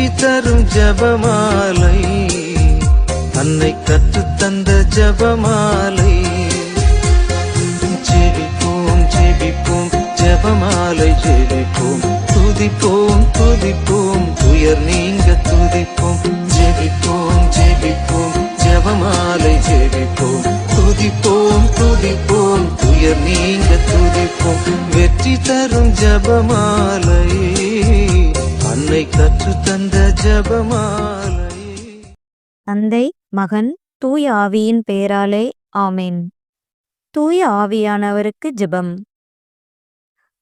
வெற்றி தரும் ஜபமாலை, அன்னை கற்றுத்தந்த ஜபமாலை. ஜெபிப்போம் ஜெபிப்போம் ஜபமாலை ஜெபிப்போம், துதிப்போம் துதிப்போம் துயர் நீங்க துதிப்போம். ஜெபிப்போம் ஜெபிப்போம் ஜபமாலை ஜெபிப்போம், துதிப்போம் துதிப்போம் துயர் நீங்க துதிப்போம். வெற்றி தரும் ஜபமாலை, அன்னை கற்றுத்தந்த ஜபமாலை. தந்தை, மகன், தூய ஆவியின் பெயராலே ஆமென். தூய ஆவியானவருக்கு ஜெபம்.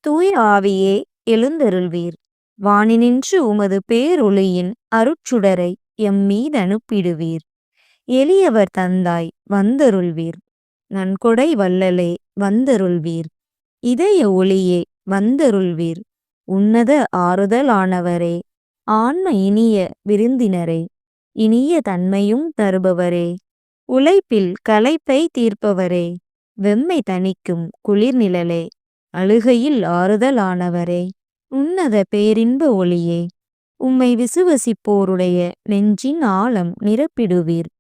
தூய ஆவியே எழுந்தருள்வீர். வானினின்று உமது பேரொளியின் அருட்சுடரை எம்மீது அனுப்பிடுவீர். எளியவர் தந்தாய் வந்தருள்வீர். நன்கொடை வள்ளலே வந்தருள்வீர். இதய ஒளியே வந்தருள்வீர். உன்னத ஆறுதலானவரே, ஆன்ம இனிய விருந்தினரே, இனிய தன்மையும் தருபவரே, உழைப்பில் களைப்பை தீர்ப்பவரே, வெம்மை தணிக்கும் குளிர்நிழலே, அழுகையில் ஆறுதலானவரே, உன்னத பேரின்ப ஒளியே, உம்மை விசுவசிப்போருடைய நெஞ்சின் ஆழம் நிரப்பிடுவீர்.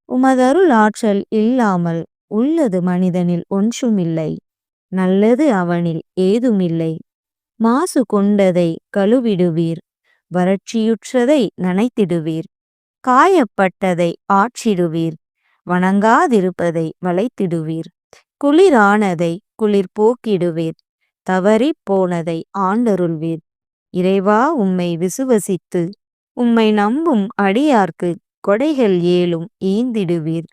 உமதருள் ஆற்றல் இல்லாமல் உள்ளது மனிதனில் ஒன்றுமில்லை. நல்லது அவனில் ஏதுமில்லை. மாசு கொண்டதை கழுவிடுவீர். வறட்சியுற்றதை நனைத்திடுவீர். காயப்பட்டதை ஆற்றிடுவீர். வணங்காதிருப்பதை வளைத்திடுவீர். குளிரானதை குளிர் போக்கிடுவீர். தவறி போனதை ஆண்டருள்வீர். இறைவா, உம்மை விசுவசித்து உம்மை நம்பும் அடியார்க்கு கொடைகள் ஏழும் ஈந்திடுவீர்.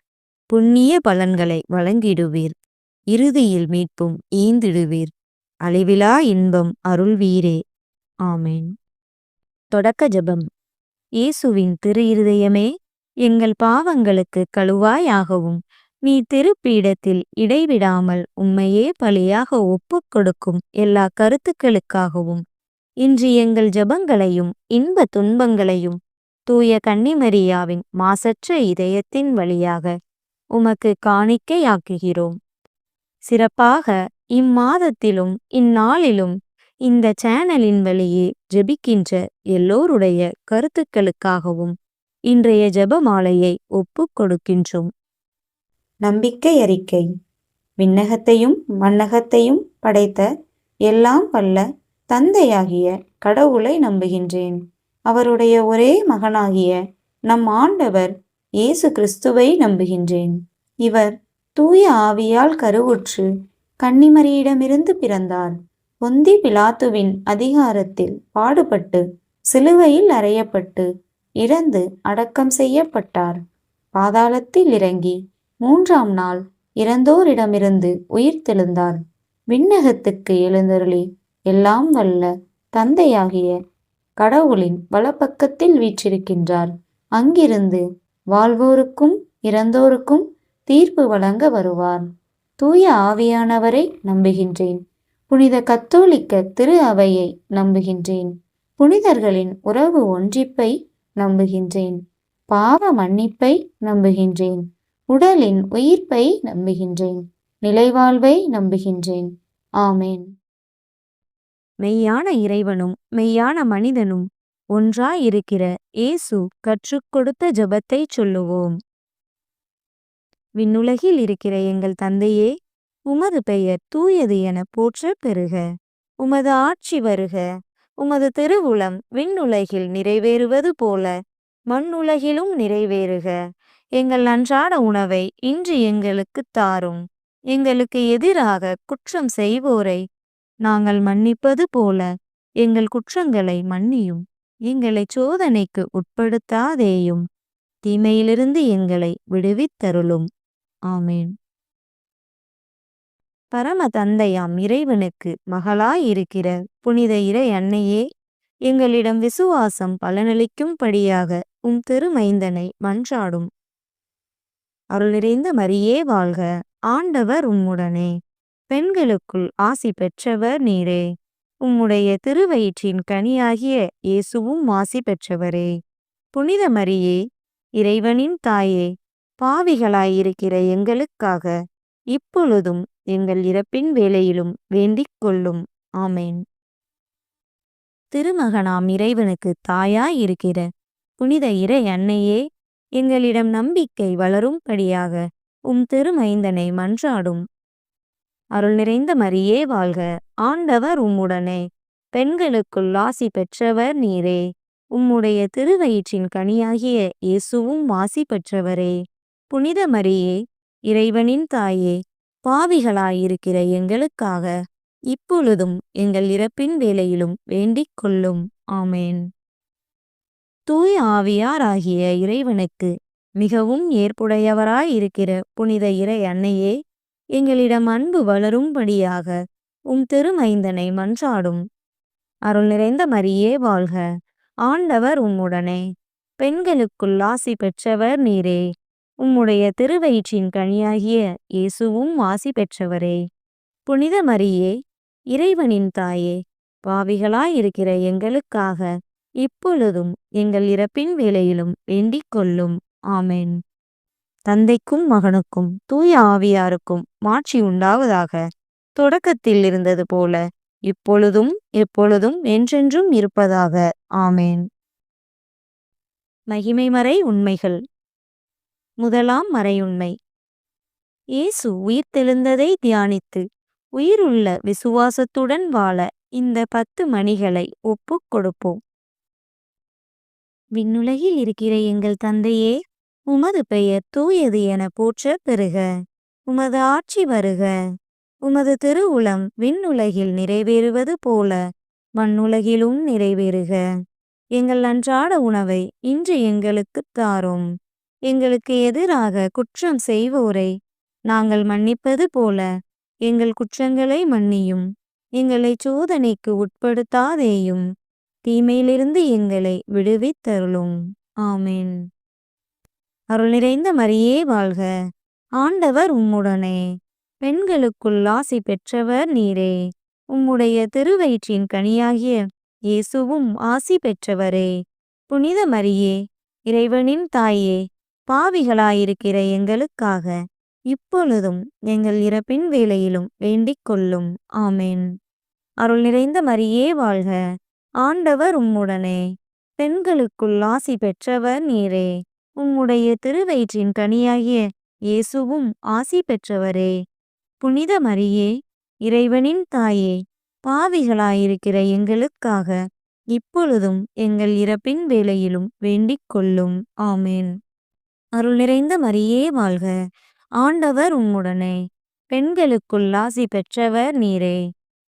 புண்ணிய பலன்களை வழங்கிடுவீர். இறுதியில் மீட்பும் ஈந்திடுவீர். அழிவிலா இன்பம் அருள்வீரே. ஆமேன். தொடக்க ஜெபம். இயேசுவின் திரு இருதயமே, எங்கள் பாவங்களுக்கு கழுவாயாகவும் நீ திருப்பீடத்தில் இடைவிடாமல் உம்மையே பலியாக ஒப்புக் கொடுக்கும் எல்லா கருத்துக்களுக்காகவும் இன்று எங்கள் ஜெபங்களையும் இன்ப துன்பங்களையும் தூய கன்னிமரியாவின் மாசற்ற இதயத்தின் வழியாக உமக்கு காணிக்கையாக்குகிறோம். சிறப்பாக இம்மாதத்திலும் இந்நாளிலும் இந்த சேனலின் வழியே ஜெபிக்கின்ற எல்லோருடைய கருத்துக்களுக்காகவும் இன்றைய ஜெபமாலையை ஒப்புக் கொடுக்கின்றோம். நம்பிக்கை அறிக்கை. விண்ணகத்தையும் மண்ணகத்தையும் படைத்த எல்லாம் வல்ல தந்தையாகிய கடவுளை நம்புகின்றேன். அவருடைய ஒரே மகனாகிய நம் ஆண்டவர் இயேசு கிறிஸ்துவை நம்புகின்றேன். இவர் தூய ஆவியால் கருவுற்று கன்னிமரியிடமிருந்து பிறந்தார். பொந்தி பிலாத்துவின் அதிகாரத்தில் பாடுபட்டு சிலுவையில் அறையப்பட்டு இறந்து அடக்கம் செய்யப்பட்டார். பாதாளத்தில் இறங்கி 3ஆம் நாள் இறந்தோரிடமிருந்து உயிர்த்தெழுந்தார். விண்ணகத்துக்கு எழுந்தருளி எல்லாம் வல்ல தந்தையாகிய கடவுளின் வலப்பக்கத்தில் வீற்றிருக்கின்றார். அங்கிருந்து வாழ்வோருக்கும் இறந்தோருக்கும் தீர்ப்பு வழங்க வருவார். தூய ஆவியானவரை நம்புகின்றேன். புனித கத்தோலிக்க திரு அவையை நம்புகின்றேன். புனிதர்களின் உறவு ஒன்றிப்பை நம்புகின்றேன். பாவ மன்னிப்பை நம்புகின்றேன். உடலின் உயிர்ப்பை நம்புகின்றேன். நிலைவாழ்வை நம்புகின்றேன். ஆமேன். மெய்யான இறைவனும் மெய்யான மனிதனும் ஒன்றாயிருக்கிற இயேசு கற்றுக் கொடுத்த ஜெபத்தை சொல்லுவோம். விண்ணுலகில் இருக்கிற எங்கள் தந்தையே, உமது பெயர் தூயது என போற்றப் பெறுக. உமது ஆட்சி வருக. உமது திருவுளம் விண்ணுலகில் நிறைவேறுவது போல மண்ணுலகிலும் நிறைவேறுக. எங்கள் அன்றாட உணவை இன்று எங்களுக்குத் தாரும். எங்களுக்கு எதிராக குற்றம் செய்வோரை நாங்கள் மன்னிப்பது போல எங்கள் குற்றங்களை மன்னியும். எங்களை சோதனைக்கு உட்படுத்தாதேயும், தீமையிலிருந்து எங்களை விடுவித்தருளும். ஆமேன். பரம தந்தையாம் இறைவனுக்கு மகளாயிருக்கிற புனித இறை அன்னையே, எங்களிடம் விசுவாசம் பலனளிக்கும்படியாக உம் திருமைந்தனை மன்றாடும். அருள் நிறைந்த மரியே வாழ்க. ஆண்டவர் உம்முடனே. பெண்களுக்குள் ஆசி பெற்றவர் நீரே. உம்முடைய திருவயிற்றின் கனியாகிய இயேசுவும் ஆசி பெற்றவரே. புனித மரியே, இறைவனின் தாயே, பாவிகளாயிருக்கிற எங்களுக்காக இப்பொழுதும் எங்கள் இறப்பின் வேளையிலும் வேண்டிக் கொள்ளும். ஆமேன். திருமகனாம் இறைவனுக்கு தாயாயிருக்கிற புனித இறை அன்னையே, எங்களிடம் நம்பிக்கை வளரும்படியாக உம் திருமைந்தனை மன்றாடும். அருள் நிறைந்த மரியே வாழ்க! ஆண்டவர் உம்முடனே, பெண்களுக்குள் ஆசி பெற்றவர் நீரே. உம்முடைய திருவயிற்றின் கனியாகிய இயேசுவும் ஆசி பெற்றவரே. புனித மரியே, இறைவனின் தாயே, பாவிகளாயிருக்கிற எங்களுக்காக இப்பொழுதும் எங்கள் இறப்பின் வேளையிலும் வேண்டிக் கொள்ளும். ஆமேன். தூய ஆவியாராகிய இறைவனுக்கு மிகவும் ஏற்புடையவராயிருக்கிற புனித இறை அன்னையே, எங்களிடம் அன்பு வளரும்படியாக உம் திருமைந்தனை மன்றாடும். அருள் நிறைந்த மரியே வாழ்க! ஆண்டவர் உம்முடனே, பெண்களுக்குள் ஆசி பெற்றவர் நீரே. உம்முடைய திருவயிற்றின் கனியாகிய இயேசுவும் ஆசி பெற்றவரே. புனித மரியே, இறைவனின் தாயே, பாவிகளாயிருக்கிற எங்களுக்காக இப்பொழுதும் எங்கள் இறப்பின் வேளையிலும் வேண்டிக் கொள்ளும். ஆமேன். தந்தைக்கும் மகனுக்கும் தூய ஆவியாருக்கும் மாட்சி உண்டாவதாக. தொடக்கத்தில் இருந்தது போல இப்பொழுதும் எப்பொழுதும் என்றென்றும் இருப்பதாக. ஆமேன். மகிமைமறை உண்மைகள். முதலாம் மறையுண்மை. இயேசு உயிர்த்தெழுந்ததை தியானித்து உயிருள்ள விசுவாசத்துடன் வாழ இந்த 10 மணிகளை ஒப்புக் கொடுப்போம். விண்ணுலகில் இருக்கிற எங்கள் தந்தையே, உமது பெயர் தூயது என போற்றப் பெறுக. உமது ஆட்சி வருக. உமது திருவுளம் விண்ணுலகில் நிறைவேறுவது போல மண்ணுலகிலும் நிறைவேறுக. எங்கள் அன்றாட உணவை இன்று எங்களுக்குத் தாரும். எங்களுக்கு எதிராக குற்றம் செய்வோரை நாங்கள் மன்னிப்பது போல எங்கள் குற்றங்களை மன்னியும். எங்களை சோதனைக்கு உட்படுத்தாதேயும், தீமையிலிருந்து எங்களை விடுவித்தருளும். ஆமேன். அருள் நிறைந்த மரியே வாழ்க! ஆண்டவர் உம்முடனே, பெண்களுக்குள் ஆசி பெற்றவர் நீரே. உம்முடைய திருவயிற்றின் கனியாகிய இயேசுவும் ஆசி பெற்றவரே. புனித மரியே, இறைவனின் தாயே, பாவிகளாயிருக்கிற எங்களுக்காக இப்பொழுதும் எங்கள் இறப்பின் வேளையிலும் வேண்டிக் கொள்ளும். ஆமேன். அருள் நிறைந்த மரியே வாழ்க! ஆண்டவர் உம்முடனே, பெண்களுக்குள் ஆசி பெற்றவர் நீரே. உம்முடைய திருவயிற்றின் கனியாகிய இயேசுவும் ஆசி பெற்றவரே. புனித மரியே, இறைவனின் தாயே, பாவிகளாயிருக்கிற எங்களுக்காக இப்பொழுதும் எங்கள் இறப்பின் வேளையிலும் வேண்டிக் கொள்ளும். ஆமேன். அருள் நிறைந்த மரியே வாழ்க! ஆண்டவர் உம்முடனே, பெண்களுக்குள் ஆசி பெற்றவர் நீரே.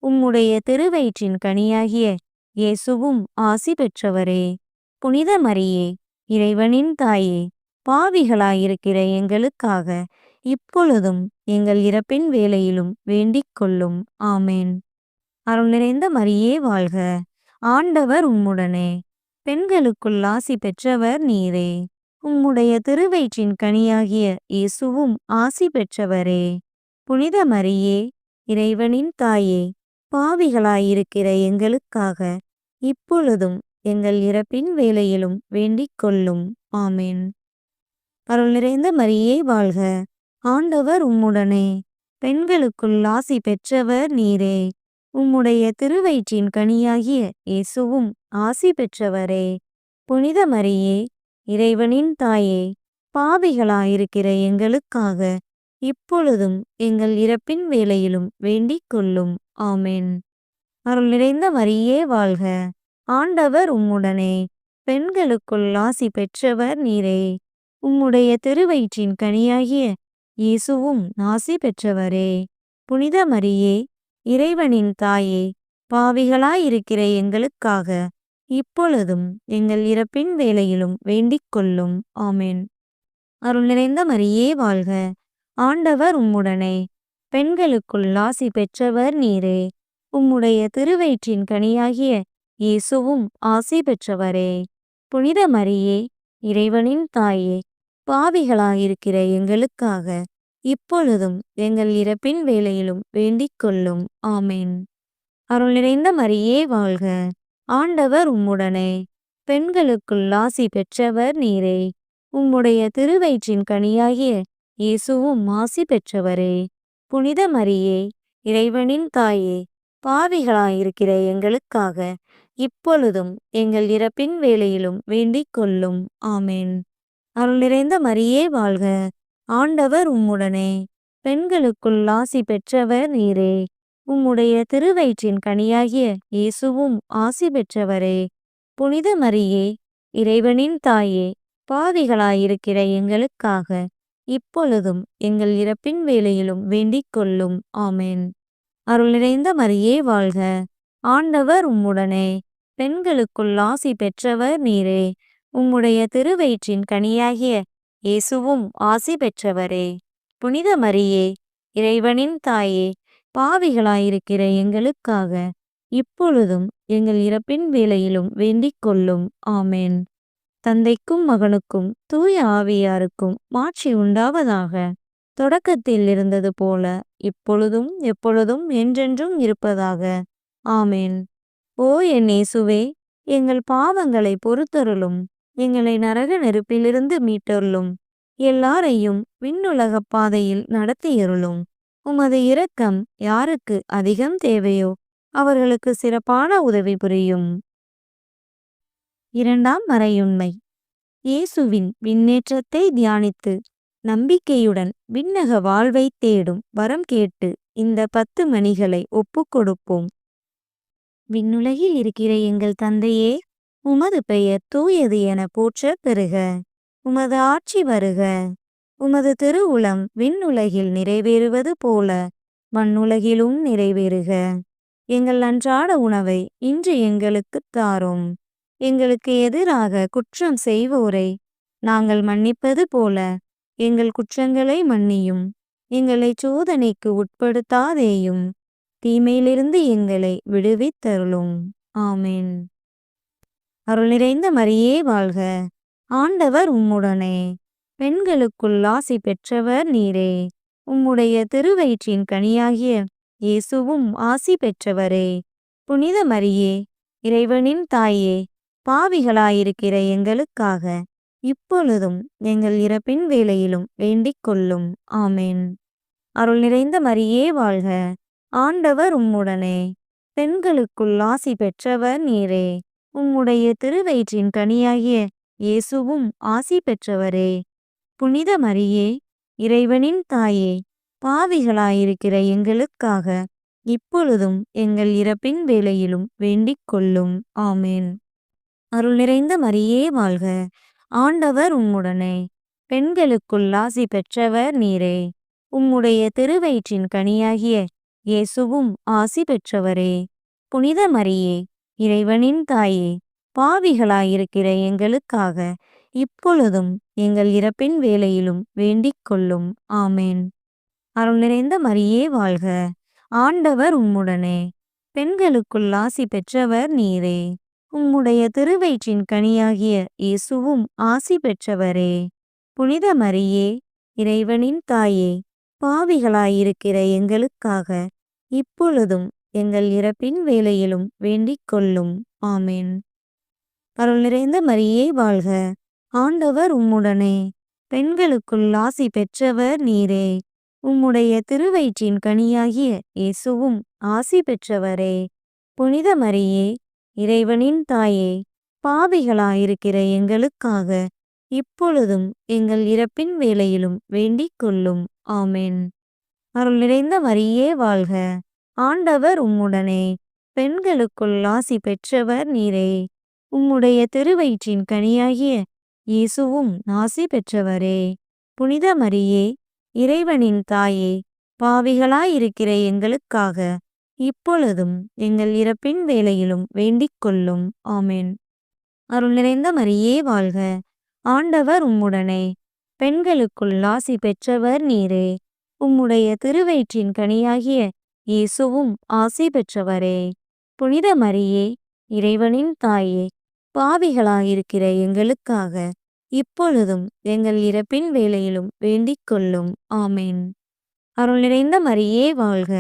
உம்முடைய திருவயிற்றின் கனியாகிய இயேசுவும் ஆசி பெற்றவரே. புனித மரியே, இறைவனின் தாயே, பாவிகளாயிருக்கிற எங்களுக்காக இப்பொழுதும் எங்கள் இறப்பின் வேளையிலும் வேண்டிக் கொள்ளும். ஆமேன். அருள் நிறைந்த மரியே வாழ்க! ஆண்டவர் உம்முடனே, பெண்களுக்குள் ஆசி பெற்றவர் நீரே. உம்முடைய திருவயிற்றின் கனியாகிய இயேசுவும் ஆசி பெற்றவரே. புனித மரியே, இறைவனின் தாயே, பாவிகளாயிருக்கிற எங்களுக்காக இப்பொழுதும் எங்கள் இறப்பின் வேளையிலும் வேண்டிக் கொள்ளும். ஆமேன். அருள் நிறைந்த மரியே வாழ்க! ஆண்டவர் உம்முடனே, பெண்களுக்குள் ஆசி பெற்றவர் நீரே. உம்முடைய திருவயிற்றின் கனியாகிய இயேசுவும் ஆசி பெற்றவரே. புனித மரியே, இறைவனின் தாயே, பாவிகளாயிருக்கிற எங்களுக்காக இப்பொழுதும் எங்கள் இறப்பின் வேளையிலும் வேண்டிக் கொள்ளும். ஆமேன். அருள் நிறைந்த மரியே வாழ்க! ஆண்டவர் உம்முடனே, பெண்களுக்குள் ஆசி பெற்றவர் நீரே. உம்முடைய திருவயிற்றின் கனியாகிய இயேசுவும் ஆசி பெற்றவரே. புனித மரியே, இறைவனின் தாயே, பாவிகளாயிருக்கிற எங்களுக்காக இப்பொழுதும் எங்கள் இறப்பின் வேளையிலும் வேண்டிக் கொள்ளும். ஆமேன். அருள் நிறைந்த மரியே வாழ்க! ஆண்டவர் உம்முடனே, பெண்களுக்குள் ஆசி பெற்றவர் நீரே. உம்முடைய திருவயிற்றின் கனியாகிய இயேசுவும் ஆசி பெற்றவரே. புனித மரியே, இறைவனின் தாயே, பாவிகளாயிருக்கிற எங்களுக்காக இப்பொழுதும் எங்கள் இறப்பின் வேளையிலும் வேண்டிக் கொள்ளும். ஆமேன். அருள் நிறைந்த மரியே வாழ்க! ஆண்டவர் உம்முடனே, பெண்களுக்குள் ஆசி பெற்றவர் நீரே. உம்முடைய திருவயிற்றின் கனியாகிய இயேசுவும் ஆசி பெற்றவரே. புனித மரியே, இறைவனின் தாயே, பாவிகளாயிருக்கிற எங்களுக்காக இப்பொழுதும் எங்கள் இறப்பின் வேளையிலும் வேண்டிக் கொள்ளும். ஆமென். அருள் நிறைந்த மரியே வாழ்க! ஆண்டவர் உம்முடனே, பெண்களுக்குள் ஆசி பெற்றவர் நீரே. உம்முடைய திருவயிற்றின் கனியாகிய இயேசுவும் ஆசி பெற்றவரே. புனித மரியே, இறைவனின் தாயே, பாவிகளாயிருக்கிற எங்களுக்காக இப்பொழுதும் எங்கள் இறப்பின் வேளையிலும் வேண்டிக் கொள்ளும். ஆமென். அருள் நிறைந்த மரியே வாழ்க! ஆண்டவர் உம்முடனே, பெண்களுக்குள் ஆசி பெற்றவர் நீரே. உம்முடைய திருவயிற்றின் கனியாகிய இயேசுவும் ஆசி பெற்றவரே. புனித மரியே, இறைவனின் தாயே, பாவிகளாயிருக்கிற எங்களுக்காக இப்பொழுதும் எங்கள் இறப்பின் வேளையிலும் வேண்டிக் கொள்ளும். ஆமென். தந்தைக்கும் மகனுக்கும் தூய ஆவியாருக்கும் மாட்சி உண்டாவதாக. தொடக்கத்தில் இருந்தது போல இப்பொழுதும் எப்பொழுதும் என்றென்றும் இருப்பதாக. ஆமென். ஓ என் இயேசுவே, எங்கள் பாவங்களை பொறுத்தருளும். எங்களை நரக நெருப்பிலிருந்து மீட்டருளும். எல்லாரையும் விண்ணுலகப் பாதையில் நடத்தியருளும். உமது இரக்கம் யாருக்கு அதிகம் தேவையோ அவர்களுக்கு சிறப்பான உதவி புரியும். இரண்டாம் மறையுண்மை. இயேசுவின் விண்ணேற்றத்தை தியானித்து நம்பிக்கையுடன் விண்ணக வாழ்வை தேடும் வரம் கேட்டு இந்த 10 மணிகளை ஒப்புக்கொடுப்போம். விண்ணுலகில் இருக்கிற எங்கள் தந்தையே, உமது பெயர் தூயது என போற்றப் பெறுக. உமது ஆட்சி வருக. உமது திருவுளம் விண்ணுலகில் நிறைவேறுவது போல மண்ணுலகிலும் நிறைவேறுக. எங்கள் அன்றாட உணவை இன்று எங்களுக்குத் தாரும். எங்களுக்கு எதிராக குற்றம் செய்வோரை நாங்கள் மன்னிப்பது போல எங்கள் குற்றங்களை மன்னியும். எங்களை சோதனைக்கு உட்படுத்தாதேயும், தீமையிலிருந்து எங்களை விடுவித்தருளும். ஆமென். அருள் நிறைந்த மரியே வாழ்க! ஆண்டவர் உம்முடனே, பெண்களுக்குள் ஆசி பெற்றவர் நீரே. உம்முடைய திருவயிற்றின் கனியாகிய இயேசுவும் ஆசி பெற்றவரே. புனித மரியே, இறைவனின் தாயே, பாவிகளாயிருக்கிற எங்களுக்காக இப்பொழுதும் எங்கள் இறப்பின் வேளையிலும் வேண்டிக் கொள்ளும். ஆமென். அருள் நிறைந்த மரியே வாழ்க! ஆண்டவர் உம்முடனே, பெண்களுக்குள் ஆசி பெற்றவர் நீரே. உம்முடைய திருவயிற்றின் கனியாகிய இயேசுவும் ஆசி பெற்றவரே. புனித மரியே, இறைவனின் தாயே, பாவிகளாயிருக்கிற எங்களுக்காக இப்பொழுதும் எங்கள் இறப்பின் வேளையிலும் வேண்டிக் கொள்ளும். ஆமென். அருள் நிறைந்த மரியே வாழ்க! ஆண்டவர் உம்முடனே, பெண்களுக்குள் ஆசி பெற்றவர் நீரே. உம்முடைய திருவயிற்றின் கனியாகிய இயேசுவும் ஆசி பெற்றவரே. புனித மரியே, இறைவனின் தாயே, பாவிகளாயிருக்கிற எங்களுக்காக இப்பொழுதும் எங்கள் இறப்பின் வேளையிலும் வேண்டிக் கொள்ளும். ஆமென். அருள் நிறைந்த மரியே வாழ்க! ஆண்டவர் உம்முடனே, பெண்களுக்குள் ஆசி பெற்றவர் நீரே. உம்முடைய திருவயிற்றின் கனியாகிய இயேசுவும் ஆசி பெற்றவரே. புனித மரியே, இறைவனின் தாயே, பாவிகளாயிருக்கிற எங்களுக்காக இப்பொழுதும் எங்கள் இறப்பின் வேளையிலும் வேண்டிக் கொள்ளும். ஆமென். அருள் நிறைந்த மரியே வாழ்க! ஆண்டவர் உம்முடனே, பெண்களுக்குள் ஆசி பெற்றவர் நீரே. உம்முடைய திருவயிற்றின் கனியாகிய இயேசுவும் ஆசி பெற்றவரே. புனித மரியே, இறைவனின் தாயே, பாவிகளாயிருக்கிற எங்களுக்காக இப்பொழுதும் எங்கள் இறப்பின் வேளையிலும் வேண்டிக் கொள்ளும். ஆமென். அருள் நிறைந்த மரியே வாழ்க! ஆண்டவர் உம்முடனே, பெண்களுக்குள் ஆசி பெற்றவர் நீரே. உம்முடைய திருவயிற்றின் கனியாகிய இயேசுவும் ஆசி பெற்றவரே. புனித மரியே, இறைவனின் தாயே, பாவிகளாயிருக்கிற எங்களுக்காக இப்பொழுதும் எங்கள் இறப்பின் வேளையிலும் வேண்டிக் கொள்ளும். ஆமென். அருள் நிறைந்த மரியே வாழ்க! ஆண்டவர் உம்முடனே, பெண்களுக்குள் ஆசி பெற்றவர் நீரே. உம்முடைய திருவயிற்றின் கனியாகிய இயேசுவும் ஆசி பெற்றவரே. புனித மரியே, இறைவனின் தாயே, பாவிகளாயிருக்கிற எங்களுக்காக இப்பொழுதும் எங்கள் இறப்பின் வேளையிலும் வேண்டிக் கொள்ளும். ஆமென். அருள் நிறைந்த மரியே வாழ்க!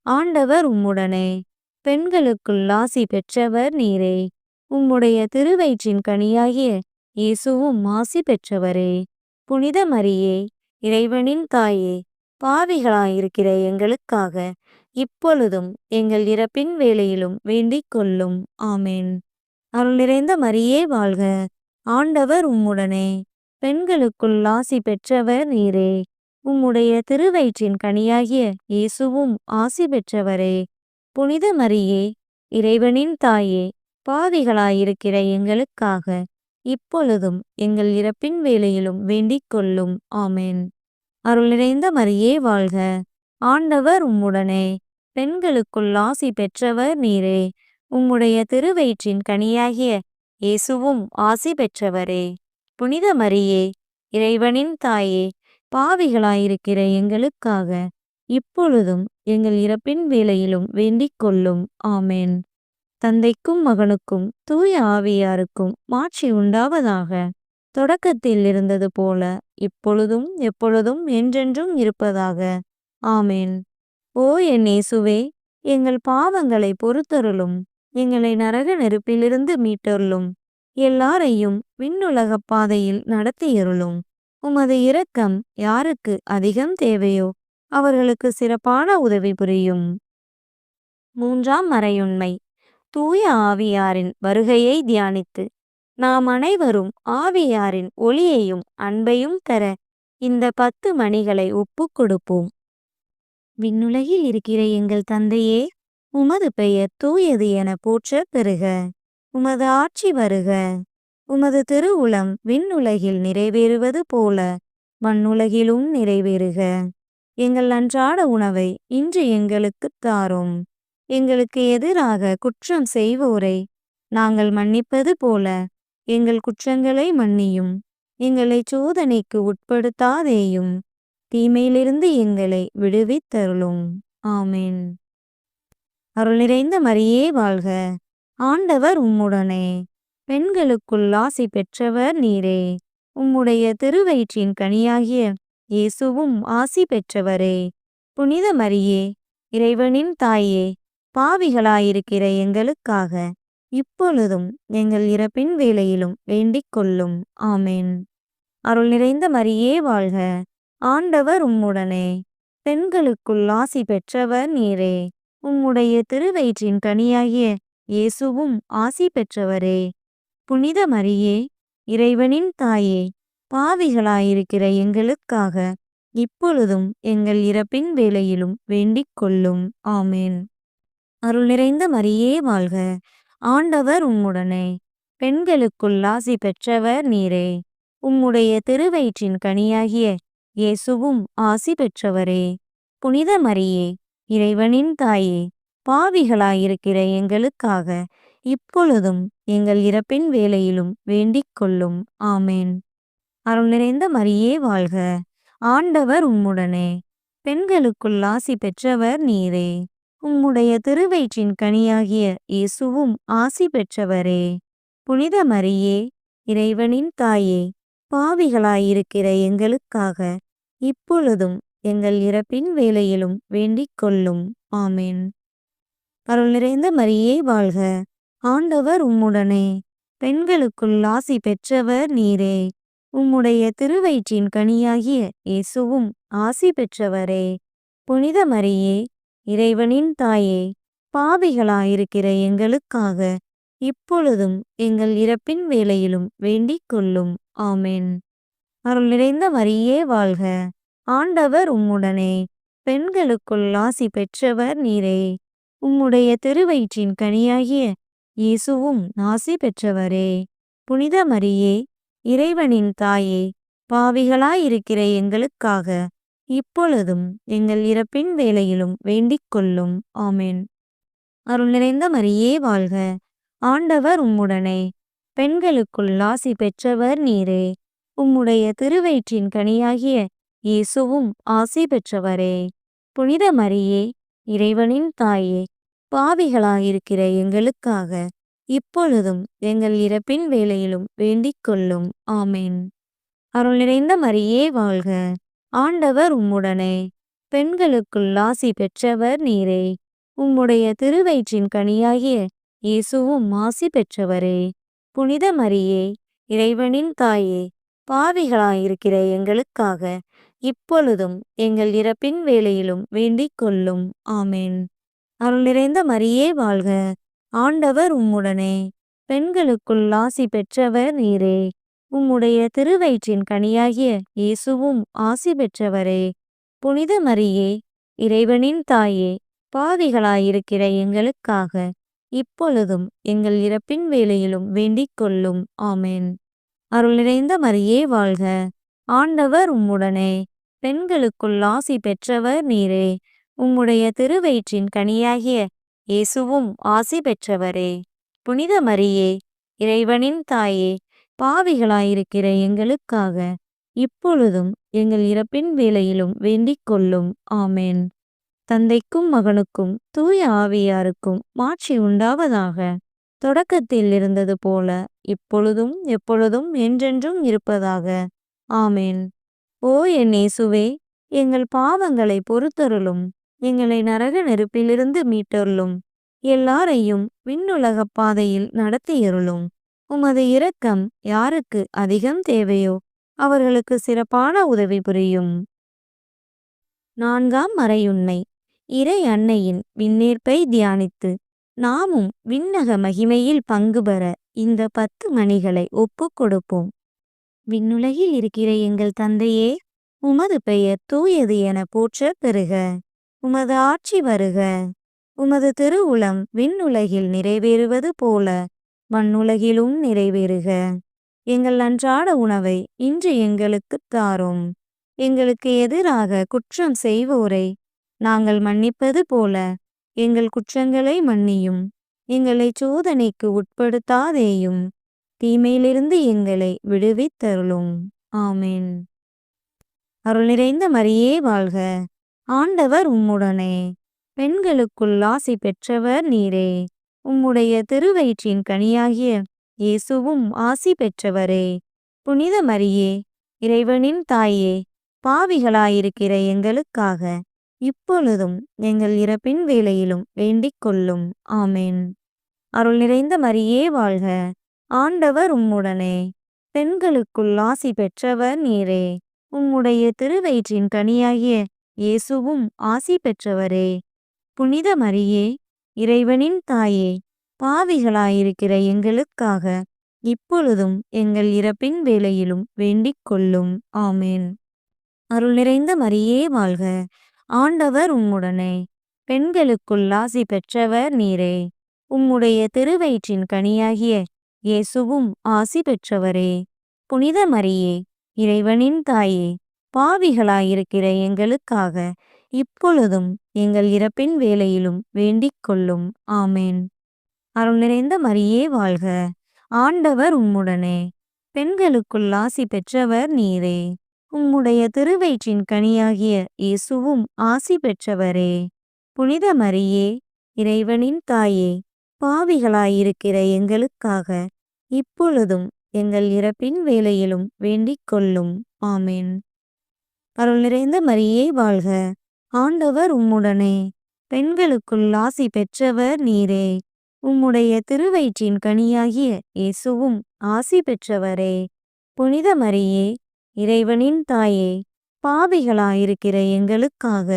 ஆண்டவர் உம்முடனே, பெண்களுக்குள் ஆசி பெற்றவர் நீரே. உம்முடைய திருவயிற்றின் கனியாகிய இயேசுவும் ஆசி பெற்றவரே. புனித மரியே, இறைவனின் தாயே, பாவிகளாயிருக்கிற எங்களுக்காக இப்பொழுதும் எங்கள் இறப்பின் வேளையிலும் வேண்டிக் கொள்ளும். ஆமென். அருள் நிறைந்த மரியே வாழ்க, ஆண்டவர் உம்முடனே, பெண்களுக்குள் ஆசி பெற்றவர் நீரே. உம்முடைய திருவயிற்றின் கனியாகிய இயேசுவும் ஆசி பெற்றவரே. புனித மரியே, இறைவனின் தாயே, பாவிகளாயிருக்கிற எங்களுக்காக இப்பொழுதும் எங்கள் இறப்பின் வேளையிலும் வேண்டிக் கொள்ளும். ஆமென். அருள் நிறைந்த மரியே வாழ்க, ஆண்டவர் உம்முடனே, பெண்களுக்குள் ஆசி பெற்றவர் நீரே. உம்முடைய திருவயிற்றின் கனியாகிய இயேசுவும் ஆசி பெற்றவரே. புனித மரியே, இறைவனின் தாயே, பாவிகளாயிருக்கிற எங்களுக்காக இப்பொழுதும் எங்கள் இறப்பின் வேளையிலும் வேண்டிக் கொள்ளும். ஆமென். தந்தைக்கும் மகனுக்கும் தூய ஆவியாருக்கும் மாட்சி உண்டாவதாக. தொடக்கத்தில் இருந்தது போல இப்பொழுதும் எப்பொழுதும் என்றென்றும் இருப்பதாக. ஆமென். ஓ என் இயேசுவே, எங்கள் பாவங்களை பொறுத்தருளும். எங்களை நரக நெருப்பிலிருந்து மீட்டருளும். எல்லாரையும் விண்ணுலகப் பாதையில் நடத்தியருளும். உமது இரக்கம் யாருக்கு அதிகம் தேவையோ அவர்களுக்கு சிறப்பான உதவி புரியும். மூன்றாம் மறையுண்மை. தூய ஆவியாரின் வருகையை தியானித்து நாம் அனைவரும் ஆவியாரின் ஒளியையும் அன்பையும் தர இந்த 10 மணிகளை ஒப்புக் கொடுப்போம். விண்ணுலகில் இருக்கிற எங்கள் தந்தையே, உமது பெயர் தூயது என போற்றப் பெறுக. உமது ஆட்சி வருக. உமது திருவுளம் விண்ணுலகில் நிறைவேறுவது போல மண்ணுலகிலும் நிறைவேறுக. எங்கள் அன்றாட உணவை இன்று எங்களுக்குத் தாரும். எங்களுக்கு எதிராக குற்றம் செய்வோரை நாங்கள் மன்னிப்பது போல எங்கள் குற்றங்களை மன்னியும். எங்களை சோதனைக்கு உட்படுத்தாதேயும், தீமையிலிருந்து எங்களை விடுவித்தருளும். ஆமென். அருள் நிறைந்த மரியே வாழ்க, ஆண்டவர் உம்முடனே, பெண்களுக்குள் ஆசி பெற்றவர் நீரே. உம்முடைய திருவயிற்றின் கனியாகிய இயேசுவும் ஆசி பெற்றவரே. புனித மரியே, இறைவனின் தாயே, பாவிகளாயிருக்கிற எங்களுக்காக இப்பொழுதும் எங்கள் இறப்பின் வேளையிலும் வேண்டிக் கொள்ளும். ஆமென். அருள் நிறைந்த மரியே வாழ்க, ஆண்டவர் உம்முடனே, பெண்களுக்குள் ஆசி பெற்றவர் நீரே. உம்முடைய திருவயிற்றின் கனியாகிய இயேசுவும் ஆசி பெற்றவரே. புனித மரியே, இறைவனின் தாயே, பாவிகளாயிருக்கிற எங்களுக்காக இப்பொழுதும் எங்கள் இறப்பின் வேளையிலும் வேண்டிக் கொள்ளும். ஆமென். அருள் நிறைந்த மரியே வாழ்க, ஆண்டவர் உம்முடனே, பெண்களுக்குள் ஆசி பெற்றவர் நீரே. உம்முடைய திருவயிற்றின் கனியாகிய இயேசுவும் ஆசி பெற்றவரே. புனித மரியே, இறைவனின் தாயே, பாவிகளாயிருக்கிற எங்களுக்காக இப்பொழுதும் எங்கள் இறப்பின் வேளையிலும் வேண்டிக் கொள்ளும். ஆமென். அருள் நிறைந்த மரியே வாழ்க, ஆண்டவர் உம்முடனே, பெண்களுக்குள் ஆசி பெற்றவர் நீரே. உம்முடைய திருவயிற்றின் கனியாகிய இயேசுவும் ஆசி பெற்றவரே. புனித மரியே, இறைவனின் தாயே, பாவிகளாயிருக்கிற எங்களுக்காக இப்பொழுதும் எங்கள் இறப்பின் வேளையிலும் வேண்டிக் கொள்ளும். ஆமென். அருள் நிறைந்த மரியே வாழ்க, ஆண்டவர் உம்முடனே, பெண்களுக்குள் ஆசி பெற்றவர் நீரே. உம்முடைய திருவயிற்றின் கனியாகிய இயேசுவும் ஆசி பெற்றவரே. புனித மரியே, இறைவனின் தாயே, பாவிகளாயிருக்கிற எங்களுக்காக இப்பொழுதும் எங்கள் இறப்பின் வேளையிலும் வேண்டிக் கொள்ளும். ஆமென். அருள் நிறைந்த மரியே வாழ்க, ஆண்டவர் உம்முடனே, பெண்களுக்குள் ஆசி பெற்றவர் நீரே. உம்முடைய திருவயிற்றின் கனியாகிய இயேசுவும் ஆசி பெற்றவரே. புனித மரியே, இறைவனின் தாயே, பாவிகளாயிருக்கிற எங்களுக்காக இப்பொழுதும் எங்கள் இறப்பின் வேளையிலும் வேண்டிக் கொள்ளும். ஆமென். அருள் நிறைந்த மரியே வாழ்க, ஆண்டவர் உம்முடனே, பெண்களுக்குள் ஆசி பெற்றவர் நீரே. உம்முடைய திருவயிற்றின் கனியாகிய இயேசுவும் ஆசி பெற்றவரே. புனித மரியே, இறைவனின் தாயே, பாவிகளாயிருக்கிற எங்களுக்காக இப்பொழுதும் எங்கள் இறப்பின் வேளையிலும் வேண்டிக் கொள்ளும். ஆமென். அருள் நிறைந்த மரியே வாழ்க, ஆண்டவர் உம்முடனே, பெண்களுக்குள் ஆசி பெற்றவர் நீரே. உம்முடைய திருவயிற்றின் கனியாகிய இயேசுவும் ஆசி பெற்றவரே. புனித மரியே, இறைவனின் தாயே, பாவிகளாயிருக்கிற எங்களுக்காக இப்பொழுதும் எங்கள் இறப்பின் வேளையிலும் வேண்டிக் கொள்ளும். ஆமென். அருள் நிறைந்த மரியே வாழ்க, ஆண்டவர் உம்முடனே, பெண்களுக்குள் ஆசி பெற்றவர் நீரே. உம்முடைய திருவயிற்றின் கனியாகிய இயேசுவும் ஆசி பெற்றவரே. புனித மரியே, இறைவனின் தாயே, பாவிகளாயிருக்கிற எங்களுக்காக இப்பொழுதும் எங்கள் இறப்பின் வேளையிலும் வேண்டிக் கொள்ளும். ஆமென். அருள் நிறைந்த மரியே வாழ்க, ஆண்டவர் உம்முடனே, பெண்களுக்குள் ஆசி பெற்றவர் நீரே. உம்முடைய திருவயிற்றின் கனியாகிய இயேசுவும் ஆசி பெற்றவரே. புனித மரியே, இறைவனின் தாயே, பாவிகளாயிருக்கிற எங்களுக்காக இப்பொழுதும் எங்கள் இறப்பின் வேளையிலும் வேண்டிக் கொள்ளும். ஆமென். தந்தைக்கும் மகனுக்கும் தூய ஆவியாருக்கும் மாட்சி உண்டாவதாக. தொடக்கத்தில் இருந்தது போல இப்பொழுதும் எப்பொழுதும் என்றென்றும் இருப்பதாக. ஆமென். ஓ என் இயேசுவே, எங்கள் பாவங்களை பொறுத்தருளும். எங்களை நரக நெருப்பிலிருந்து மீட்டருளும். எல்லாரையும் விண்ணுலகப் பாதையில் நடத்தியருளும். உமது இரக்கம் யாருக்கு அதிகம் தேவையோ அவர்களுக்கு சிறப்பான உதவி புரியும். 4ஆம் மறையுண்மை. இறை அன்னையின் விண்ணேற்பை தியானித்து நாமும் விண்ணக மகிமையில் பங்கு பெற இந்த 10 மணிகளை ஒப்புக் கொடுப்போம். விண்ணுலகில் இருக்கிற எங்கள் தந்தையே, உமது பெயர் தூயது என போற்றப் பெறுக. உமது ஆட்சி வருக. உமது திருவுளம் விண்ணுலகில் நிறைவேறுவது போல மண்ணுலகிலும் நிறைவேறுக. எங்கள் அன்றாட உணவை இன்று எங்களுக்குத் தாரும். எங்களுக்கு எதிராக குற்றம் செய்வோரை நாங்கள் மன்னிப்பது போல எங்கள் குற்றங்களை மன்னியும். எங்களை சோதனைக்கு உட்படுத்தாதேயும், தீமையிலிருந்து எங்களை விடுவித்தருளும். ஆமென். அருள் நிறைந்த மரியே வாழ்க, ஆண்டவர் உம்முடனே, பெண்களுக்குள் ஆசி பெற்றவர் நீரே. உம்முடைய திருவயிற்றின் கனியாகிய இயேசுவும் ஆசி பெற்றவரே. புனித மரியே, இறைவனின் தாயே, பாவிகளாயிருக்கிற எங்களுக்காக இப்பொழுதும் எங்கள் இறப்பின் வேளையிலும் வேண்டிக் கொள்ளும். ஆமென். அருள் நிறைந்த மரியே வாழ்க, ஆண்டவர் உம்முடனே, பெண்களுக்குள் ஆசி பெற்றவர் நீரே. உம்முடைய திருவயிற்றின் கனியாகிய இயேசுவும் ஆசி பெற்றவரே. புனித மரியே, இறைவனின் தாயே, பாவிகளாயிருக்கிற எங்களுக்காக இப்பொழுதும் எங்கள் இறப்பின் வேளையிலும் வேண்டிக் கொள்ளும். ஆமென். அருள் நிறைந்த மரியே வாழ்க, ஆண்டவர் உம்முடனே, பெண்களுக்குள் ஆசி பெற்றவர் நீரே. உம்முடைய திருவயிற்றின் கனியாகிய இயேசுவும் ஆசி பெற்றவரே. புனித மரியே, இறைவனின் தாயே, பாவிகளாயிருக்கிற எங்களுக்காக இப்பொழுதும் எங்கள் இறப்பின் வேளையிலும் வேண்டிக் கொள்ளும். ஆமென். அருள் நிறைந்த மரியே வாழ்க, ஆண்டவர் உம்முடனே, பெண்களுக்குள் ஆசி பெற்றவர் நீரே. உம்முடைய திருவயிற்றின் கனியாகிய இயேசுவும் ஆசி பெற்றவரே. புனித மரியே, இறைவனின் தாயே, பாவிகளாயிருக்கிற எங்களுக்காக இப்பொழுதும் எங்கள் இறப்பின் வேளையிலும் வேண்டிக் கொள்ளும். ஆமென். அருள் நிறைந்த மரியே வாழ்க, ஆண்டவர் உம்முடனே, பெண்களுக்குள் ஆசி பெற்றவர் நீரே. உம்முடைய திருவயிற்றின் கனியாகிய இயேசுவும் ஆசி பெற்றவரே. புனித மரியே, இறைவனின் தாயே, பாவிகளாயிருக்கிற எங்களுக்காக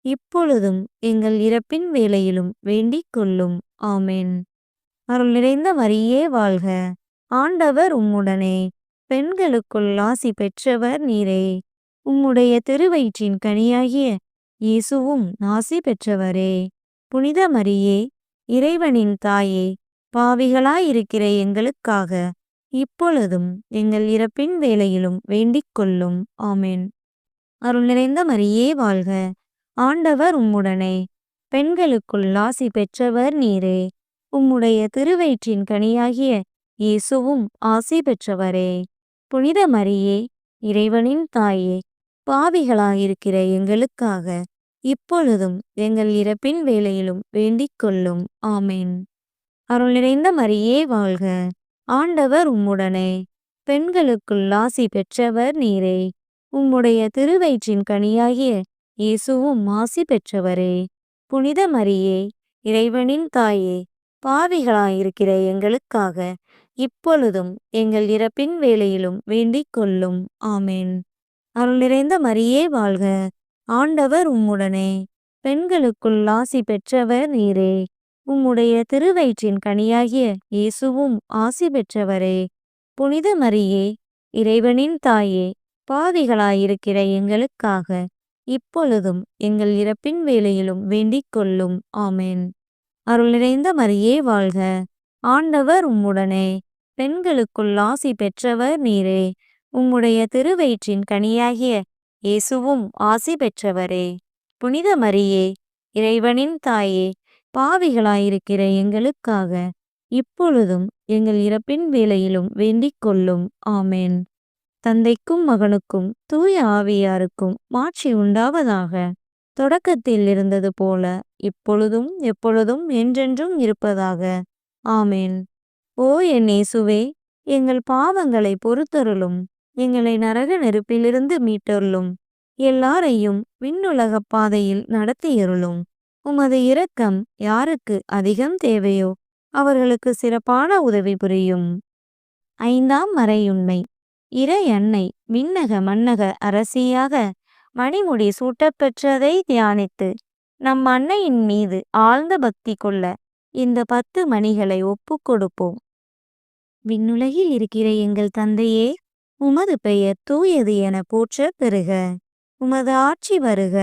இப்பொழுதும் எங்கள் இறப்பின் வேளையிலும் வேண்டிக் கொள்ளும். ஆமென். அருள் நிறைந்த மரியே வாழ்க, ஆண்டவர் உம்முடனே, பெண்களுக்குள் ஆசி பெற்றவர் நீரே. உம்முடைய திருவயிற்றின் கனியாகிய இயேசுவும் ஆசி பெற்றவரே. புனித மரியே, இறைவனின் தாயே, பாவிகளாயிருக்கிற எங்களுக்காக இப்பொழுதும் எங்கள் இறப்பின் வேளையிலும் வேண்டிக் கொள்ளும். ஆமென். அருள் நிறைந்த மரியே வாழ்க, ஆண்டவர் உம்முடனே, பெண்களுக்குள் ஆசி பெற்றவர் நீரே. உம்முடைய திருவயிற்றின் கனியாகிய இயேசுவும் ஆசி பெற்றவரே. புனித மரியே, இறைவனின் தாயே, பாவிகளாயிருக்கிற எங்களுக்காக இப்பொழுதும் எங்கள் இறப்பின் வேளையிலும் வேண்டிக் கொள்ளும். ஆமென். அருள் நிறைந்த மரியே வாழ்க, ஆண்டவர் உம்முடனே, பெண்களுக்குள் ஆசி பெற்றவர் நீரே. உம்முடைய திருவயிற்றின் கனியாகிய இயேசுவும் ஆசி பெற்றவரே. புனித மரியே, இறைவனின் தாயே, பாவிகளாயிருக்கிற எங்களுக்காக இப்பொழுதும் எங்கள் இறப்பின் வேளையிலும் வேண்டிக் கொள்ளும். ஆமென். அருள் நிறைந்த மரியே வாழ்க, ஆண்டவர் உம்முடனே, பெண்களுக்குள் ஆசி பெற்றவர் நீரே. உம்முடைய திருவயிற்றின் கனியாகிய இயேசுவும் ஆசி பெற்றவரே. புனித மரியே, இறைவனின் தாயே, பாவிகளாயிருக்கிற எங்களுக்காக இப்பொழுதும் எங்கள் இறப்பின் வேளையிலும் வேண்டிக் கொள்ளும். ஆமென். அருள் நிறைந்த மரியே வாழ்க, ஆண்டவர் உம்முடனே, பெண்களுக்குள் ஆசி பெற்றவர் நீரே. உம்முடைய திருவயிற்றின் கனியாகிய இயேசுவும் ஆசி பெற்றவரே. புனித மரியே, இறைவனின் தாயே, பாவிகளாயிருக்கிற எங்களுக்காக இப்பொழுதும் எங்கள் இறப்பின் வேளையிலும் வேண்டிக் கொள்ளும். ஆமென். தந்தைக்கும் மகனுக்கும் தூய ஆவியாருக்கும் மாட்சி உண்டாவதாக. தொடக்கத்தில் இருந்தது போல இப்பொழுதும் எப்பொழுதும் என்றென்றும் இருப்பதாக. ஆமென். ஓ என் இயேசுவே, எங்கள் பாவங்களை பொறுத்தருளும், எங்களை நரக நெருப்பிலிருந்து மீட்டருளும், எல்லாரையும் விண்ணுலகப் பாதையில் நடத்தியருளும். உமது இரக்கம் யாருக்கு அதிகம் தேவையோ அவர்களுக்கு சிறப்பான உதவி புரியும். 5ஆம் மறையுண்மை. இறை அன்னை விண்ணக மன்னக அரசியாக மணிமுடி சூட்டப்பெற்றதை தியானித்து நம் அன்னையின் மீது ஆழ்ந்த பக்தி கொள்ள இந்த 10 மணிகளை ஒப்புக்கொடுப்போம். விண்ணுலகில் இருக்கிற எங்கள் தந்தையே, உமது பெயர் தூயது என போற்றப் பெறுக. உமது ஆட்சி வருக.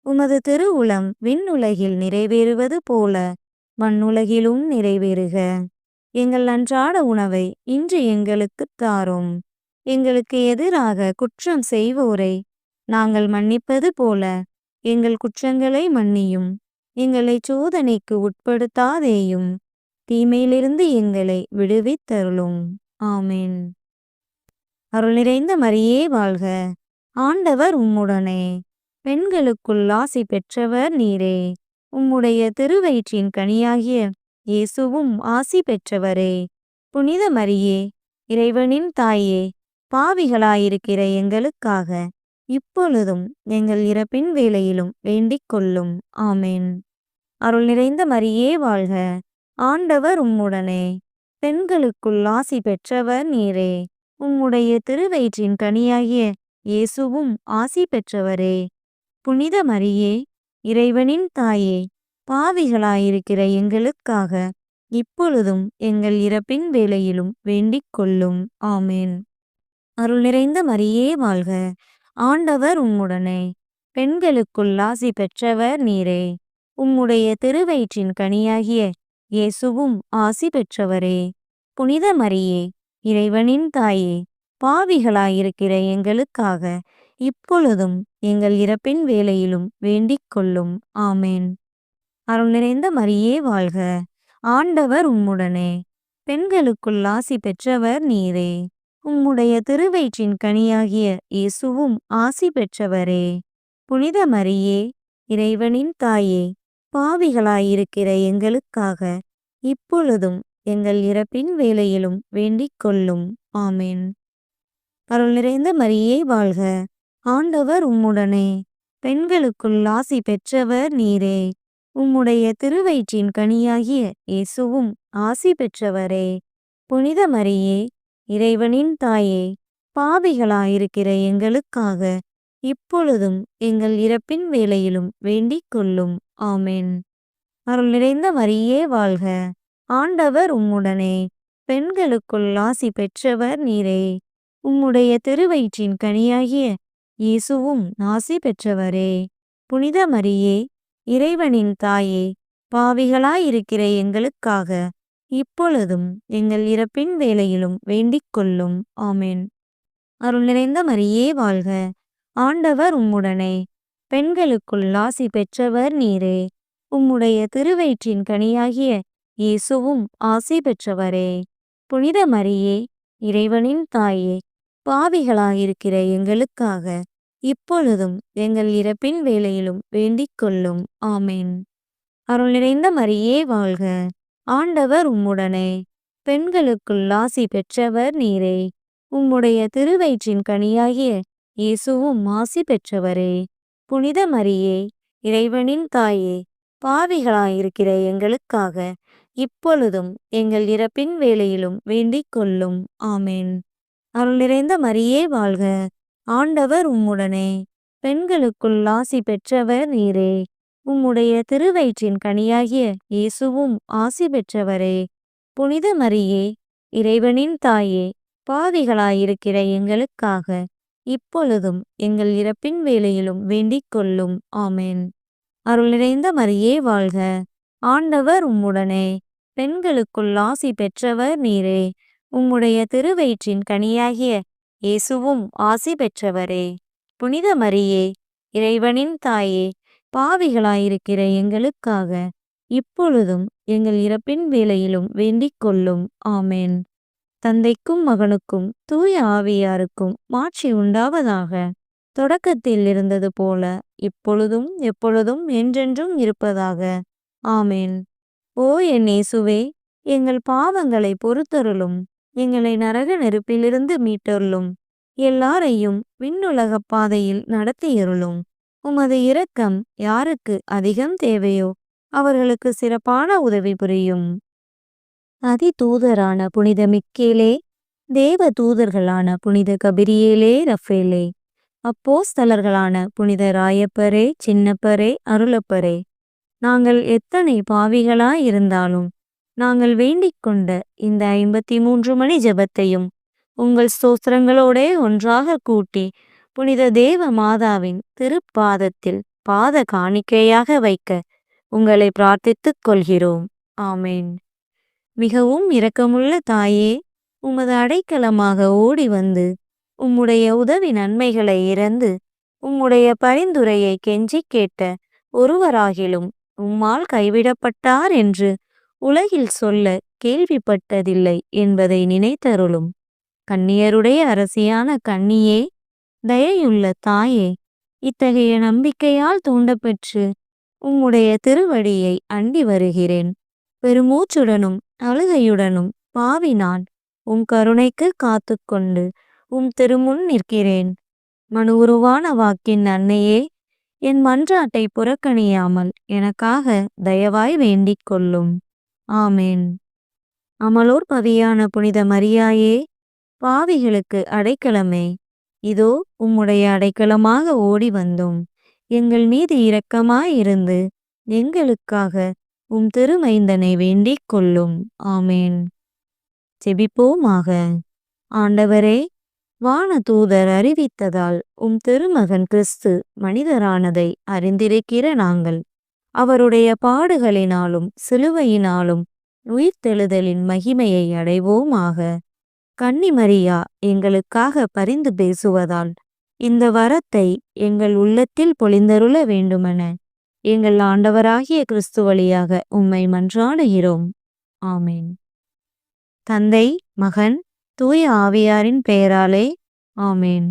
உமது திருவுளம் விண்ணுலகில் நிறைவேறுவது போல மண்ணுலகிலும் நிறைவேறுக. எங்கள் அன்றாட உணவை இன்று எங்களுக்குத் தாரும். எங்களுக்கு எதிராக குற்றம் செய்வோரை நாங்கள் மன்னிப்பது போல எங்கள் குற்றங்களை மன்னியும். எங்களை சோதனைக்கு உட்படுத்தாதேயும், தீமையிலிருந்து எங்களை விடுவித்தருளும். ஆமென். அருள் நிறைந்த மரியே வாழ்க, ஆண்டவர் உம்முடனே, பெண்களுக்குள் ஆசி பெற்றவர் நீரே. உம்முடைய திருவயிற்றின் கனியாகிய இயேசுவும் ஆசி பெற்றவரே. புனித மரியே, இறைவனின் தாயே, பாவிகளாயிருக்கிற எங்களுக்காக இப்பொழுதும் எங்கள் இறப்பின் வேளையிலும் வேண்டிக் கொள்ளும். ஆமென். அருள் நிறைந்த மரியே வாழ்க, ஆண்டவர் உம்முடனே, பெண்களுக்குள் ஆசி பெற்றவர் நீரே. உம்முடைய திருவயிற்றின் கனியாகிய இயேசுவும் ஆசி பெற்றவரே. புனித மரியே, இறைவனின் தாயே, பாவிகளாயிருக்கிற எங்களுக்காக இப்பொழுதும் எங்கள் இறப்பின் வேளையிலும் வேண்டிக் கொள்ளும். ஆமென். அருள் நிறைந்த மரியே வாழ்க, ஆண்டவர் உம்முடனே, பெண்களுக்குள் ஆசி பெற்றவர் நீரே. உம்முடைய திருவயிற்றின் கனியாகிய இயேசுவும் ஆசி பெற்றவரே. புனித மரியே, இறைவனின் தாயே, பாவிகளாயிருக்கிற எங்களுக்காக இப்பொழுதும் எங்கள் இறப்பின் வேளையிலும் வேண்டிக் கொள்ளும். ஆமென். அருள் நிறைந்த மரியே வாழ்க, ஆண்டவர் உம்முடனே, பெண்களுக்குள் ஆசி பெற்றவர் நீரே. உம்முடைய திருவயிற்றின் கனியாகிய இயேசுவும் ஆசி பெற்றவரே. புனித மரியே, இறைவனின் தாயே, பாவிகளாயிருக்கிற எங்களுக்காக இப்பொழுதும் எங்கள் இறப்பின் வேளையிலும் வேண்டிக் கொள்ளும். ஆமென். அருள் நிறைந்த மரியே வாழ்க, ஆண்டவர் உம்முடனே, பெண்களுக்குள் ஆசி பெற்றவர் நீரே. உம்முடைய திருவயிற்றின் கனியாகிய இயேசுவும் ஆசி பெற்றவரே. புனித மரியே, இறைவனின் தாயே, பாவிகளாயிருக்கிற எங்களுக்காக இப்பொழுதும் எங்கள் இறப்பின் வேளையிலும் வேண்டிக் கொள்ளும். ஆமென். அருள் நிறைந்த மரியே வாழ்க, ஆண்டவர் உம்முடனே, பெண்களுக்குள் ஆசி பெற்றவர் நீரே. உம்முடைய திருவயிற்றின் கனியாகிய இயேசுவும் ஆசி பெற்றவரே. புனித மரியே, இறைவனின் தாயே, பாவிகளாயிருக்கிற எங்களுக்காக இப்பொழுதும் எங்கள் இறப்பின் வேளையிலும் வேண்டிக் கொள்ளும். ஆமென். அருள் நிறைந்த மரியே வாழ்க, ஆண்டவர் உம்முடனே, பெண்களுக்குள் ஆசி பெற்றவர் நீரே. உம்முடைய திருவயிற்றின் கனியாகிய இயேசுவும் ஆசி பெற்றவரே. புனித மரியே, இறைவனின் தாயே, பாவிகளாயிருக்கிற எங்களுக்காக இப்பொழுதும் எங்கள் இறப்பின் வேளையிலும் வேண்டிக் கொள்ளும். ஆமென். அருள் நிறைந்த மரியே வாழ்க, ஆண்டவர் உம்முடனே, பெண்களுக்குள் ஆசி பெற்றவர் நீரே. உம்முடைய திருவயிற்றின் கனியாகிய இயேசுவும் ஆசி பெற்றவரே. புனித மரியே, இறைவனின் தாயே, பாவிகளாயிருக்கிற எங்களுக்காக இப்பொழுதும் எங்கள் இறப்பின் வேளையிலும் வேண்டிக் கொள்ளும். ஆமென். அருள் நிறைந்த மரியே வாழ்க, ஆண்டவர் உம்முடனே, பெண்களுக்குள் ஆசி பெற்றவர் நீரே. உம்முடைய திருவயிற்றின் கனியாகிய இயேசுவும் ஆசி பெற்றவரே. புனித மரியே, இறைவனின் தாயே, பாவிகளாயிருக்கிற எங்களுக்காக இப்பொழுதும் எங்கள் இறப்பின் வேளையிலும் வேண்டிக் கொள்ளும். ஆமென். அருள் நிறைந்த மரியே வாழ்க, ஆண்டவர் உம்முடனே, பெண்களுக்குள் ஆசி பெற்றவர் நீரே. உம்முடைய திருவயிற்றின் கனியாகிய இயேசுவும் ஆசி பெற்றவரே. புனித மரியே, இறைவனின் தாயே, பாவிகளாயிருக்கிற எங்களுக்காக இப்பொழுதும் எங்கள் இறப்பின் வேளையிலும் வேண்டிக் கொள்ளும். ஆமென். தந்தைக்கும் மகனுக்கும் தூய ஆவியாருக்கும் மாட்சி உண்டாவதாக. தொடக்கத்தில் இருந்தது போல இப்பொழுதும் எப்பொழுதும் என்றென்றும் இருப்பதாக. ஆமென். ஓ என் இயேசுவே, எங்கள் பாவங்களை பொறுத்தருளும், எங்களை நரக நெருப்பிலிருந்து மீட்டருளும், எல்லாரையும் விண்ணுலகப் பாதையில் நடத்தியருளும். உமது இரக்கம் யாருக்கு அதிகம் தேவையோ அவர்களுக்கு சிறப்பான உதவி புரியும். அதிதூதரான புனித மிக்கேலே, தேவ தூதர்களான புனித கபிரியேலே ரஃபேலே, அப்போஸ்தலர்களான புனித ராயப்பரே, சின்னப்பரே, அருளப்பரே, நாங்கள் எத்தனை பாவிகளாயிருந்தாலும் நாங்கள் வேண்டிக் கொண்ட இந்த 53 மணி ஜெபத்தையும் உங்கள் ஸ்தோத்திரங்களோடே ஒன்றாக கூட்டி புனித தேவ மாதாவின் திருப்பாதத்தில் பாத காணிக்கையாக வைக்க உங்களை பிரார்த்தித்துக் கொள்கிறோம். ஆமென். மிகவும் இரக்கமுள்ள தாயே, உமது அடைக்கலமாக ஓடி வந்து உம்முடைய உதவி நன்மைகளை இறந்து உம்முடைய பரிந்துரையை கெஞ்சி கேட்ட ஒருவராகிலும் உம்மால் கைவிடப்பட்டார் என்று உலகில் சொல்ல கேள்விப்பட்டதில்லை என்பதை நினைத்தருளும். கன்னியருடைய அரசியான கன்னியே, தயையுள்ள தாயே, இத்தகைய நம்பிக்கையால் தூண்டப்பெற்று உம்முடைய திருவடியை அண்டி வருகிறேன். பெருமூச்சுடனும் அழுகையுடனும் பாவி நான் உம் கருணைக்கு காத்துக்கொண்டு உம் திருமுன் நிற்கிறேன். மனு உருவான வாக்கின் அன்னையே, என் மன்றாட்டை புறக்கணியாமல் எனக்காக தயவாய் வேண்டிக் கொள்ளும். ஆமென். அமலோர் பவியான புனித மரியாயே, பாவிகளுக்கு அடைக்கலமே, இதோ உம்முடைய அடைக்கலமாக ஓடி வந்தோம். எங்கள் மீது இரக்கமாயிருந்து எங்களுக்காக உம் திருமைந்தனை வேண்டிக் கொள்ளும். ஆமென். ஜெபிப்போமாக. ஆண்டவரே, வானதூதர் அறிவித்ததால் உம் திருமகன் கிறிஸ்து மனிதரானதை அறிந்திருக்கிற நாங்கள் அவருடைய பாடுகளினாலும் சிலுவையினாலும் உயிர்த்தெழுதலின் மகிமையை அடைவோமாக. கன்னிமரியா எங்களுக்காக பரிந்து பேசுவதால் இந்த வரத்தை எங்கள் உள்ளத்தில் பொழிந்தருள வேண்டுமென எங்கள் ஆண்டவராகிய கிறிஸ்து வழியாக உம்மை மன்றாடுகிறோம். ஆமென். தந்தை, மகன், தூய ஆவியாரின் பெயராலே. ஆமென்.